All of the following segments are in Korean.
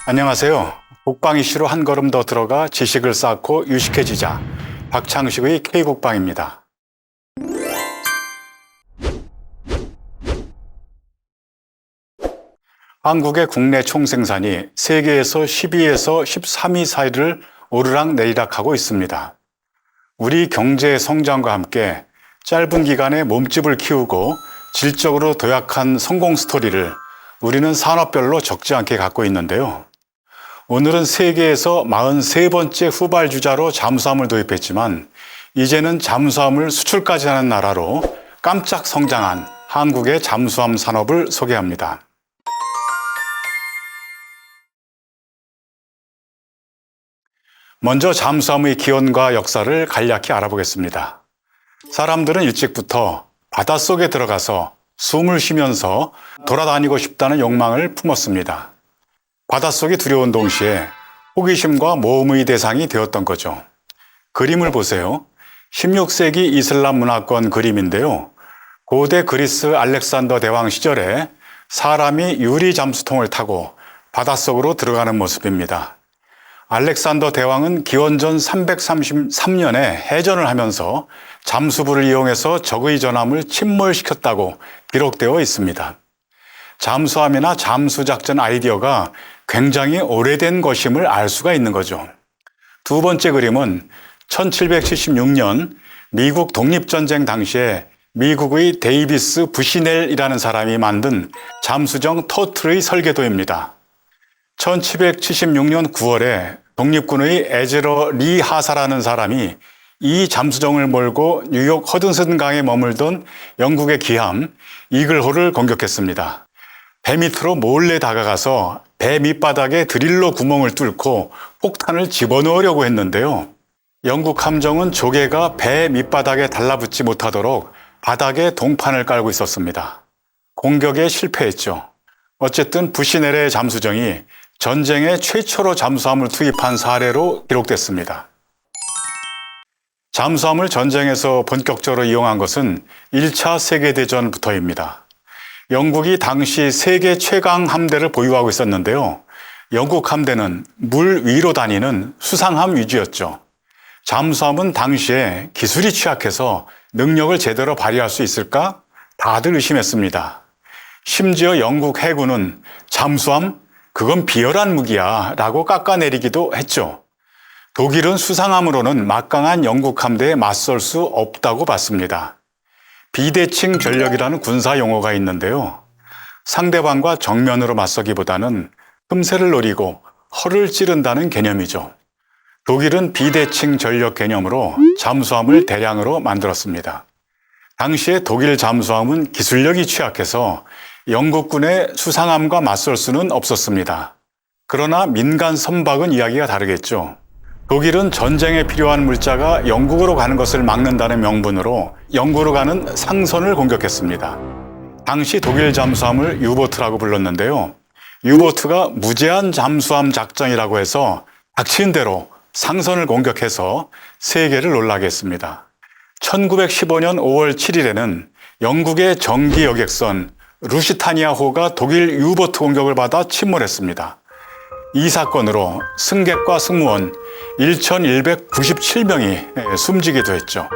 안녕하세요. 국방 이슈로 한 걸음 더 들어가 지식을 쌓고 유식해지자. 박창식의 K국방입니다. 한국의 국내 총생산이 세계에서 10위에서 13위 사이를 오르락내리락하고 있습니다. 우리 경제의 성장과 함께 짧은 기간에 몸집을 키우고 질적으로 도약한 성공 스토리를 우리는 산업별로 적지 않게 갖고 있는데요. 오늘은 세계에서 43번째 후발주자로 잠수함을 도입했지만 이제는 잠수함을 수출까지 하는 나라로 깜짝 성장한 한국의 잠수함 산업을 소개합니다. 먼저 잠수함의 기원과 역사를 간략히 알아보겠습니다. 사람들은 일찍부터 바닷속에 들어가서 숨을 쉬면서 돌아다니고 싶다는 욕망을 품었습니다. 바닷속이 두려운 동시에 호기심과 모험의 대상이 되었던 거죠. 그림을 보세요. 16세기 이슬람 문화권 그림인데요. 고대 그리스 알렉산더 대왕 시절에 사람이 유리 잠수통을 타고 바닷속으로 들어가는 모습입니다. 알렉산더 대왕은 기원전 333년에 해전을 하면서 잠수부를 이용해서 적의 전함을 침몰시켰다고 기록되어 있습니다. 잠수함이나 잠수작전 아이디어가 굉장히 오래된 것임을 알 수가 있는 거죠. 두 번째 그림은 1776년 미국 독립전쟁 당시에 미국의 데이비스 부시넬이라는 사람이 만든 잠수정 터틀의 설계도입니다. 1776년 9월에 독립군의 에즈러 리 하사라는 사람이 이 잠수정을 몰고 뉴욕 허든슨 강에 머물던 영국의 기함 이글호를 공격했습니다. 배 밑으로 몰래 다가가서 배 밑바닥에 드릴로 구멍을 뚫고 폭탄을 집어넣으려고 했는데요. 영국 함정은 조개가 배 밑바닥에 달라붙지 못하도록 바닥에 동판을 깔고 있었습니다. 공격에 실패했죠. 어쨌든 부시넬의 잠수정이 전쟁에 최초로 잠수함을 투입한 사례로 기록됐습니다. 잠수함을 전쟁에서 본격적으로 이용한 것은 1차 세계대전부터입니다. 영국이 당시 세계 최강 함대를 보유하고 있었는데요. 영국 함대는 물 위로 다니는 수상함 위주였죠. 잠수함은 당시에 기술이 취약해서 능력을 제대로 발휘할 수 있을까? 다들 의심했습니다. 심지어 영국 해군은 잠수함? 그건 비열한 무기야 라고 깎아내리기도 했죠. 독일은 수상함으로는 막강한 영국 함대에 맞설 수 없다고 봤습니다. 비대칭 전력이라는 군사 용어가 있는데요. 상대방과 정면으로 맞서기보다는 틈새를 노리고 허를 찌른다는 개념이죠. 독일은 비대칭 전력 개념으로 잠수함을 대량으로 만들었습니다. 당시에 독일 잠수함은 기술력이 취약해서 영국군의 수상함과 맞설 수는 없었습니다. 그러나 민간 선박은 이야기가 다르겠죠. 독일은 전쟁에 필요한 물자가 영국으로 가는 것을 막는다는 명분으로 영국으로 가는 상선을 공격했습니다. 당시 독일 잠수함을 유보트라고 불렀는데요. 유보트가 무제한 잠수함 작전이라고 해서 닥친 대로 상선을 공격해서 세계를 놀라게 했습니다. 1915년 5월 7일에는 영국의 정기 여객선 루시타니아호가 독일 유보트 공격을 받아 침몰했습니다. 이 사건으로 승객과 승무원 1,197명이 숨지기도 했죠.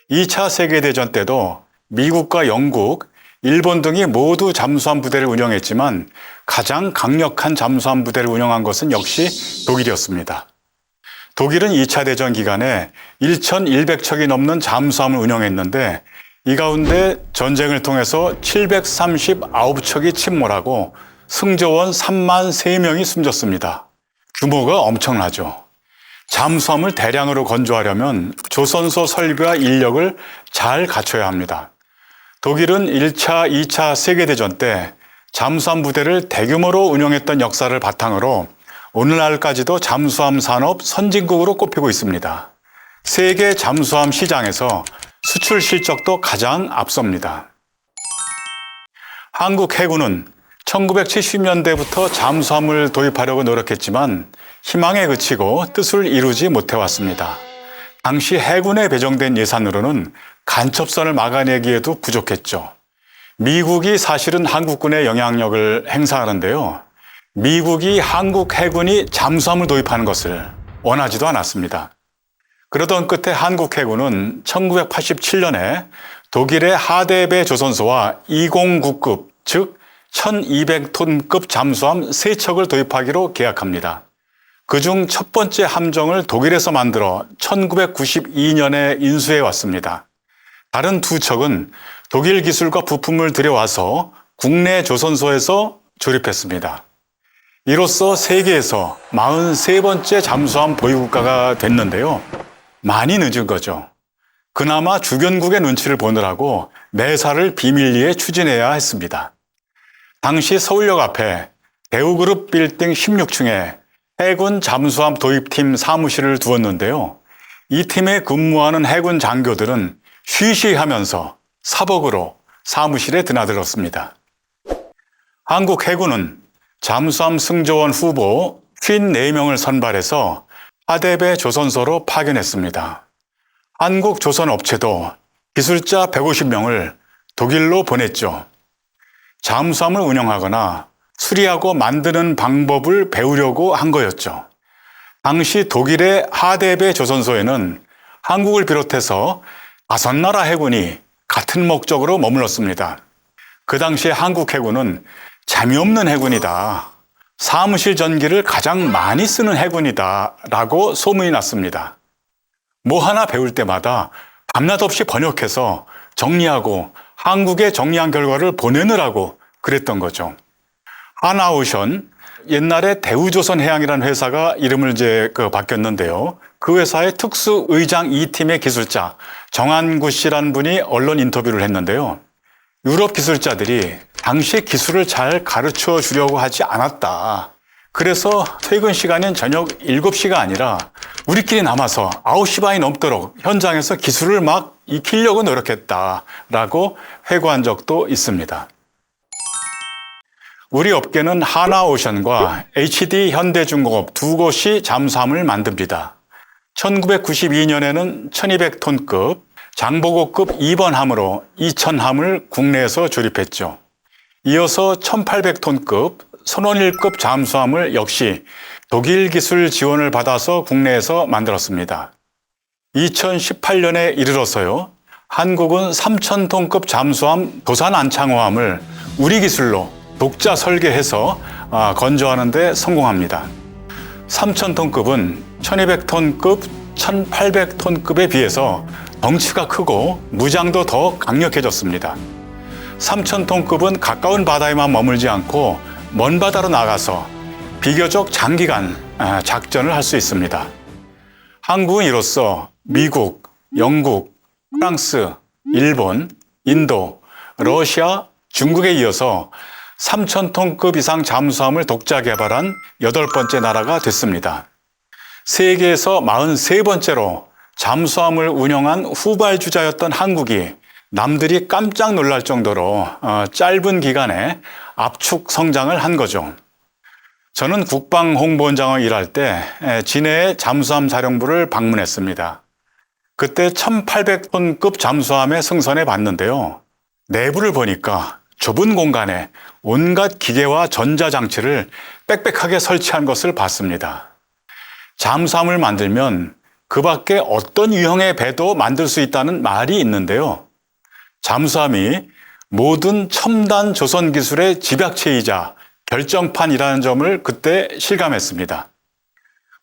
2차 세계대전 때도 미국과 영국, 일본 등이 모두 잠수함 부대를 운영했지만 가장 강력한 잠수함 부대를 운영한 것은 역시 독일이었습니다. 독일은 2차 대전 기간에 1,100척이 넘는 잠수함을 운영했는데 이 가운데 전쟁을 통해서 739척이 침몰하고 승조원 3만 3명이 숨졌습니다. 규모가 엄청나죠. 잠수함을 대량으로 건조하려면 조선소 설비와 인력을 잘 갖춰야 합니다. 독일은 1차, 2차 세계대전 때 잠수함 부대를 대규모로 운영했던 역사를 바탕으로 오늘날까지도 잠수함 산업 선진국으로 꼽히고 있습니다. 세계 잠수함 시장에서 수출 실적도 가장 앞섭니다. 한국 해군은 1970년대부터 잠수함을 도입하려고 노력했지만 희망에 그치고 뜻을 이루지 못해왔습니다. 당시 해군에 배정된 예산으로는 간첩선을 막아내기에도 부족했죠. 미국이 사실은 한국군의 영향력을 행사하는데요. 미국이 한국 해군이 잠수함을 도입하는 것을 원하지도 않았습니다. 그러던 끝에 한국 해군은 1987년에 독일의 하데베 조선소와 209급, 즉 1200톤급 잠수함 3척을 도입하기로 계약합니다. 그중 첫 번째 함정을 독일에서 만들어 1992년에 인수해 왔습니다. 다른 2척은 독일 기술과 부품을 들여와서 국내 조선소에서 조립했습니다. 이로써 세계에서 43번째 잠수함 보유국가가 됐는데요. 많이 늦은 거죠. 그나마 주변국의 눈치를 보느라고 매사를 비밀리에 추진해야 했습니다. 당시 서울역 앞에 대우그룹 빌딩 16층에 해군 잠수함 도입팀 사무실을 두었는데요. 이 팀에 근무하는 해군 장교들은 쉬쉬하면서 사복으로 사무실에 드나들었습니다. 한국 해군은 잠수함 승조원 후보 54명을 선발해서 하데베 조선소로 파견했습니다. 한국 조선 업체도 기술자 150명을 독일로 보냈죠. 잠수함을 운영하거나 수리하고 만드는 방법을 배우려고 한 거였죠. 당시 독일의 하데베 조선소에는 한국을 비롯해서 5나라 해군이 같은 목적으로 머물렀습니다. 그 당시에 한국 해군은 재미없는 해군이다. 사무실 전기를 가장 많이 쓰는 해군이다. 라고 소문이 났습니다. 뭐 하나 배울 때마다 밤낮 없이 번역해서 정리하고 한국에 정리한 결과를 보내느라고 그랬던 거죠. 하나오션, 옛날에 대우조선해양이라는 회사가 이름을 바뀌었는데요. 그 회사의 특수의장 2팀의 기술자 정한구 씨라는 분이 언론 인터뷰를 했는데요. 유럽 기술자들이 당시 기술을 잘 가르쳐 주려고 하지 않았다. 그래서 퇴근 시간인 저녁 7시가 아니라 우리끼리 남아서 9시 반이 넘도록 현장에서 기술을 막 익히려고 노력했다라고 회고한 적도 있습니다. 우리 업계는 하나오션과 HD 현대중공업 두 곳이 잠수함을 만듭니다. 1992년에는 1200톤급 장보고급 2번 함으로 2000함을 국내에서 조립했죠. 이어서 1800톤급 선원일급 잠수함을 역시 독일 기술 지원을 받아서 국내에서 만들었습니다. 2018년에 이르러서요. 한국은 3000톤급 잠수함 도산 안창호함을 우리 기술로 독자 설계해서 건조하는 데 성공합니다. 3000톤급은 1200톤급, 1800톤급에 비해서 덩치가 크고 무장도 더 강력해졌습니다. 3000톤급은 가까운 바다에만 머물지 않고 먼 바다로 나가서 비교적 장기간 작전을 할 수 있습니다. 한국은 이로써 미국, 영국, 프랑스, 일본, 인도, 러시아, 중국에 이어서 3000톤급 이상 잠수함을 독자 개발한 8번째 나라가 됐습니다. 세계에서 43번째로 잠수함을 운영한 후발주자였던 한국이 남들이 깜짝 놀랄 정도로 짧은 기간에 압축 성장을 한 거죠. 저는 국방홍보원장을 일할 때 진해의 잠수함 사령부를 방문했습니다. 그때 1800톤급 잠수함에 승선해 봤는데요. 내부를 보니까 좁은 공간에 온갖 기계와 전자장치를 빽빽하게 설치한 것을 봤습니다. 잠수함을 만들면 그 밖에 어떤 유형의 배도 만들 수 있다는 말이 있는데요. 잠수함이 모든 첨단 조선 기술의 집약체이자 결정판이라는 점을 그때 실감했습니다.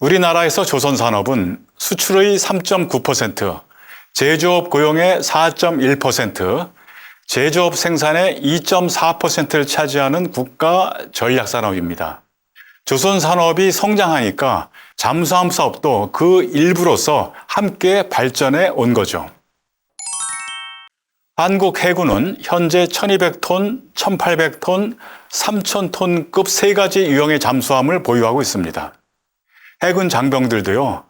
우리나라에서 조선 산업은 수출의 3.9%, 제조업 고용의 4.1%, 제조업 생산의 2.4%를 차지하는 국가 전략 산업입니다. 조선 산업이 성장하니까 잠수함 사업도 그 일부로서 함께 발전해 온 거죠. 한국 해군은 현재 1200톤, 1800톤, 3000톤급 3가지 유형의 잠수함을 보유하고 있습니다. 해군 장병들도요,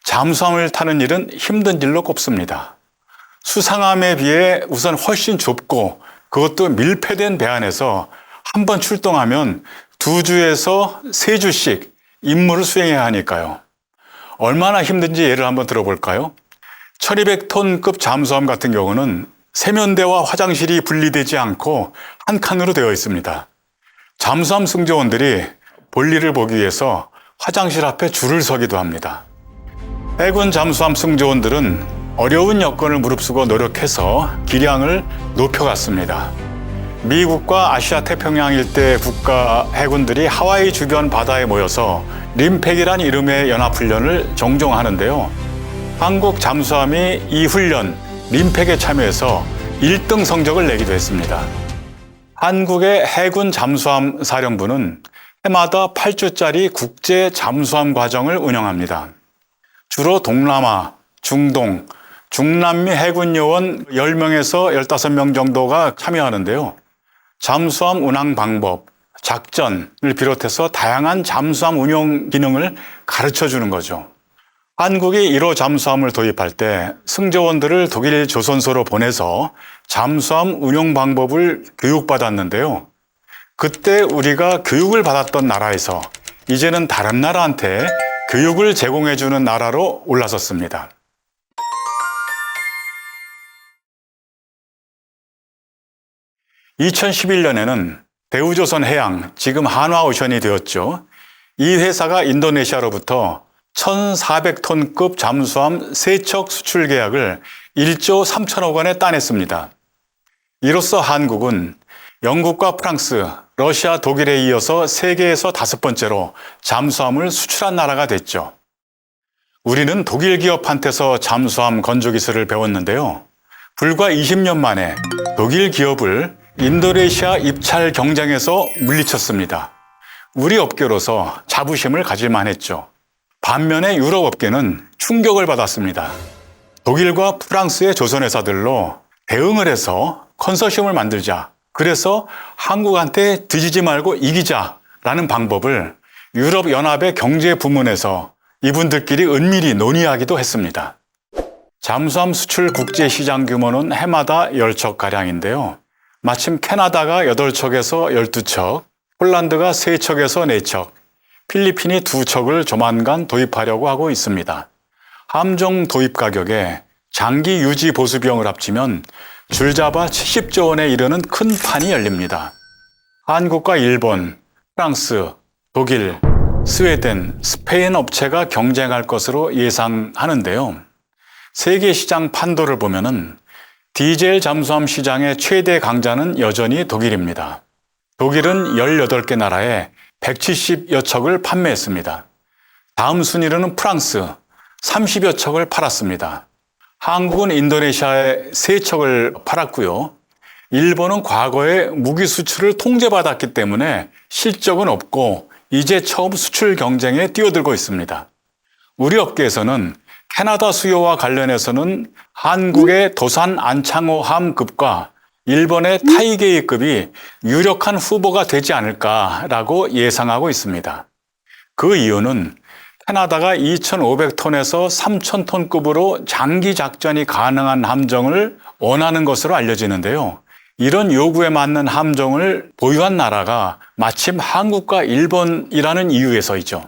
잠수함을 타는 일은 힘든 일로 꼽습니다. 수상함에 비해 우선 훨씬 좁고 그것도 밀폐된 배 안에서 한 번 출동하면 2주에서 3주씩 임무를 수행해야 하니까요. 얼마나 힘든지 예를 한번 들어볼까요? 1200톤급 잠수함 같은 경우는 세면대와 화장실이 분리되지 않고 한 칸으로 되어 있습니다. 잠수함 승조원들이 볼일을 보기 위해서 화장실 앞에 줄을 서기도 합니다. 해군 잠수함 승조원들은 어려운 여건을 무릅쓰고 노력해서 기량을 높여갔습니다. 미국과 아시아 태평양 일대 국가 해군들이 하와이 주변 바다에 모여서 림팩이란 이름의 연합훈련을 종종 하는데요. 한국 잠수함이 이 훈련 림팩에 참여해서 1등 성적을 내기도 했습니다. 한국의 해군 잠수함 사령부는 해마다 8주짜리 국제 잠수함 과정을 운영합니다. 주로 동남아, 중동, 중남미 해군 요원 10명에서 15명 정도가 참여하는데요. 잠수함 운항 방법, 작전을 비롯해서 다양한 잠수함 운용 기능을 가르쳐 주는 거죠. 한국이 1호 잠수함을 도입할 때 승조원들을 독일 조선소로 보내서 잠수함 운용 방법을 교육받았는데요. 그때 우리가 교육을 받았던 나라에서 이제는 다른 나라한테 교육을 제공해 주는 나라로 올라섰습니다. 2011년에는 대우조선해양, 지금 한화오션이 되었죠. 이 회사가 인도네시아로부터 1,400톤급 잠수함 3척 수출 계약을 1조 3천억 원에 따냈습니다. 이로써 한국은 영국과 프랑스, 러시아, 독일에 이어서 세계에서 5번째로 잠수함을 수출한 나라가 됐죠. 우리는 독일 기업한테서 잠수함 건조 기술을 배웠는데요. 불과 20년 만에 독일 기업을 인도네시아 입찰 경쟁에서 물리쳤습니다. 우리 업계로서 자부심을 가질만 했죠. 반면에 유럽 업계는 충격을 받았습니다. 독일과 프랑스의 조선회사들로 대응을 해서 컨소시엄을 만들자. 그래서 한국한테 뒤지지 말고 이기자라는 방법을 유럽연합의 경제부문에서 이분들끼리 은밀히 논의하기도 했습니다. 잠수함 수출 국제시장 규모는 해마다 10척가량인데요. 마침 캐나다가 8척에서 12척, 폴란드가 3척에서 4척, 필리핀이 2척을 조만간 도입하려고 하고 있습니다. 함정 도입 가격에 장기 유지 보수 비용을 합치면 줄잡아 70조 원에 이르는 큰 판이 열립니다. 한국과 일본, 프랑스, 독일, 스웨덴, 스페인 업체가 경쟁할 것으로 예상하는데요. 세계 시장 판도를 보면은 디젤 잠수함 시장의 최대 강자는 여전히 독일입니다. 독일은 18개 나라에 170여 척을 판매했습니다. 다음 순위로는 프랑스 30여 척을 팔았습니다. 한국은 인도네시아에 3척을 팔았고요. 일본은 과거에 무기 수출을 통제받았기 때문에 실적은 없고 이제 처음 수출 경쟁에 뛰어들고 있습니다. 우리 업계에서는 캐나다 수요와 관련해서는 한국의 도산 안창호함급과 일본의 타이게이급이 유력한 후보가 되지 않을까라고 예상하고 있습니다. 그 이유는 캐나다가 2,500톤에서 3,000톤급으로 장기 작전이 가능한 함정을 원하는 것으로 알려지는데요. 이런 요구에 맞는 함정을 보유한 나라가 마침 한국과 일본이라는 이유에서이죠.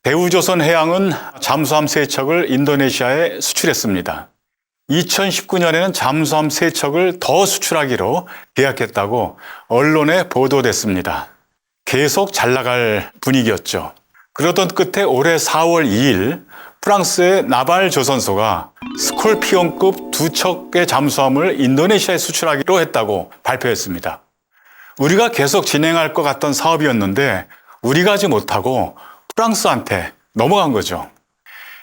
대우조선해양은 잠수함 3척을 인도네시아에 수출했습니다. 2019년에는 잠수함 3척을 더 수출하기로 계약했다고 언론에 보도됐습니다. 계속 잘 나갈 분위기였죠. 그러던 끝에 올해 4월 2일 프랑스의 나발 조선소가 스콜피온급 2척의 잠수함을 인도네시아에 수출하기로 했다고 발표했습니다. 우리가 계속 진행할 것 같던 사업이었는데 우리가 하지 못하고 프랑스한테 넘어간 거죠.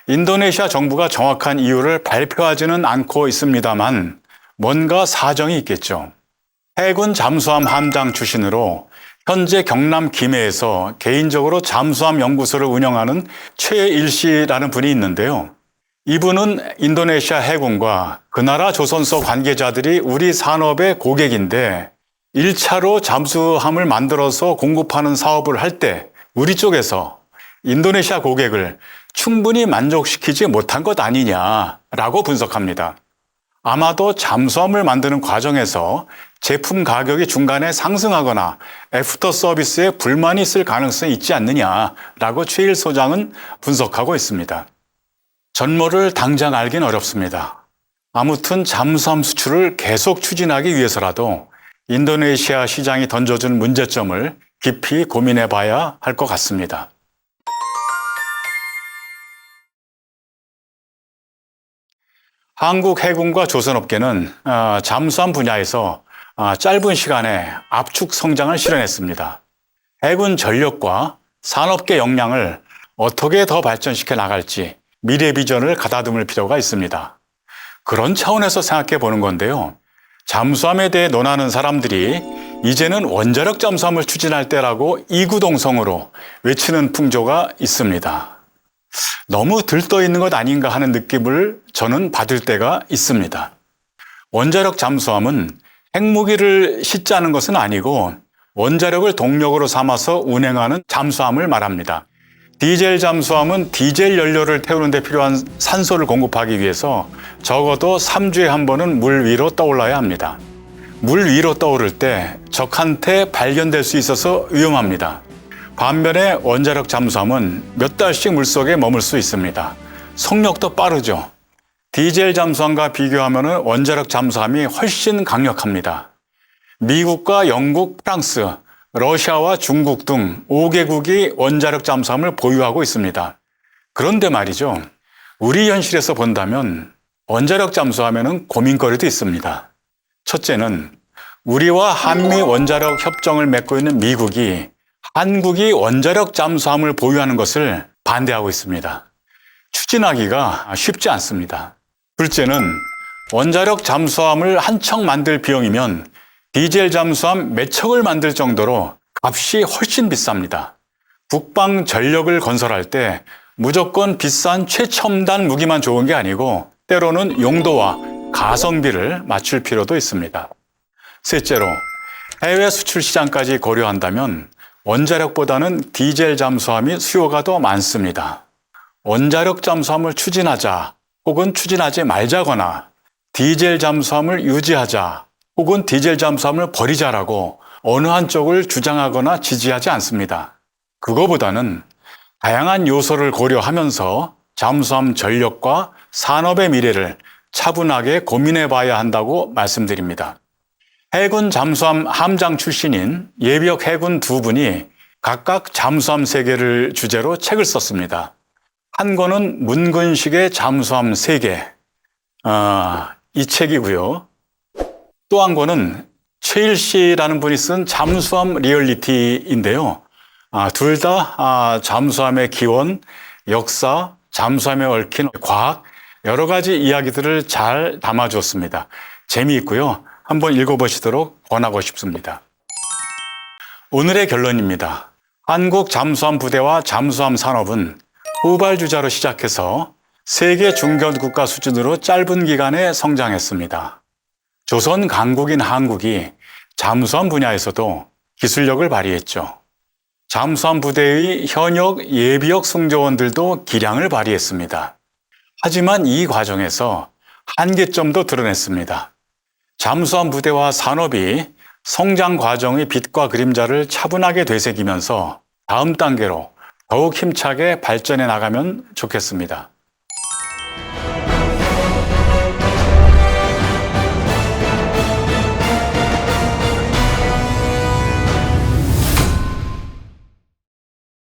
인도네시아 정부가 정확한 이유를 발표하지는 않고 있습니다만 뭔가 사정이 있겠죠. 해군 잠수함 함장 출신으로 현재 경남 김해에서 개인적으로 잠수함 연구소를 운영하는 최일 씨라는 분이 있는데요. 이분은 인도네시아 해군과 그 나라 조선소 관계자들이 우리 산업의 고객인데 1차로 잠수함을 만들어서 공급하는 사업을 할 때 우리 쪽에서 인도네시아 고객을 충분히 만족시키지 못한 것 아니냐라고 분석합니다. 아마도 잠수함을 만드는 과정에서 제품 가격이 중간에 상승하거나 애프터 서비스에 불만이 있을 가능성이 있지 않느냐라고 최일 소장은 분석하고 있습니다. 전모를 당장 알긴 어렵습니다. 아무튼 잠수함 수출을 계속 추진하기 위해서라도 인도네시아 시장이 던져준 문제점을 깊이 고민해 봐야 할 것 같습니다. 한국 해군과 조선업계는 잠수함 분야에서 짧은 시간에 압축 성장을 실현했습니다. 해군 전력과 산업계 역량을 어떻게 더 발전시켜 나갈지 미래 비전을 가다듬을 필요가 있습니다. 그런 차원에서 생각해 보는 건데요. 잠수함에 대해 논하는 사람들이 이제는 원자력 잠수함을 추진할 때라고 이구동성으로 외치는 풍조가 있습니다. 너무 들떠 있는 것 아닌가 하는 느낌을 저는 받을 때가 있습니다. 원자력 잠수함은 핵무기를 싣자는 것은 아니고 원자력을 동력으로 삼아서 운행하는 잠수함을 말합니다. 디젤 잠수함은 디젤 연료를 태우는 데 필요한 산소를 공급하기 위해서 적어도 3주에 한 번은 물 위로 떠올라야 합니다. 물 위로 떠오를 때 적한테 발견될 수 있어서 위험합니다. 반면에 원자력 잠수함은 몇 달씩 물속에 머물 수 있습니다. 속력도 빠르죠. 디젤 잠수함과 비교하면 원자력 잠수함이 훨씬 강력합니다. 미국과 영국, 프랑스, 러시아와 중국 등 5개국이 원자력 잠수함을 보유하고 있습니다. 그런데 말이죠. 우리 현실에서 본다면 원자력 잠수함에는 고민거리도 있습니다. 첫째는 우리와 한미 원자력 협정을 맺고 있는 미국이 한국이 원자력 잠수함을 보유하는 것을 반대하고 있습니다. 추진하기가 쉽지 않습니다. 둘째는 원자력 잠수함을 한 척 만들 비용이면 디젤 잠수함 몇 척을 만들 정도로 값이 훨씬 비쌉니다. 북방 전력을 건설할 때 무조건 비싼 최첨단 무기만 좋은 게 아니고 때로는 용도와 가성비를 맞출 필요도 있습니다. 셋째로 해외 수출 시장까지 고려한다면 원자력보다는 디젤 잠수함이 수요가 더 많습니다. 원자력 잠수함을 추진하자 혹은 추진하지 말자거나 디젤 잠수함을 유지하자 혹은 디젤 잠수함을 버리자라고 어느 한쪽을 주장하거나 지지하지 않습니다. 그거보다는 다양한 요소를 고려하면서 잠수함 전력과 산업의 미래를 차분하게 고민해 봐야 한다고 말씀드립니다. 해군 잠수함 함장 출신인 예비역 해군 두 분이 각각 잠수함 세계를 주제로 책을 썼습니다. 한 권은 문근식의 잠수함 세계, 이 책이고요. 또 한 권은 최일씨라는 분이 쓴 잠수함 리얼리티인데요. 둘 다 잠수함의 기원, 역사, 잠수함에 얽힌 과학, 여러 가지 이야기들을 잘 담아주었습니다. 재미있고요. 한번 읽어보시도록 권하고 싶습니다. 오늘의 결론입니다. 한국 잠수함 부대와 잠수함 산업은 후발주자로 시작해서 세계 중견 국가 수준으로 짧은 기간에 성장했습니다. 조선 강국인 한국이 잠수함 분야에서도 기술력을 발휘했죠. 잠수함 부대의 현역 예비역 승조원들도 기량을 발휘했습니다. 하지만 이 과정에서 한계점도 드러냈습니다. 잠수함 부대와 산업이 성장 과정의 빛과 그림자를 차분하게 되새기면서 다음 단계로 더욱 힘차게 발전해 나가면 좋겠습니다.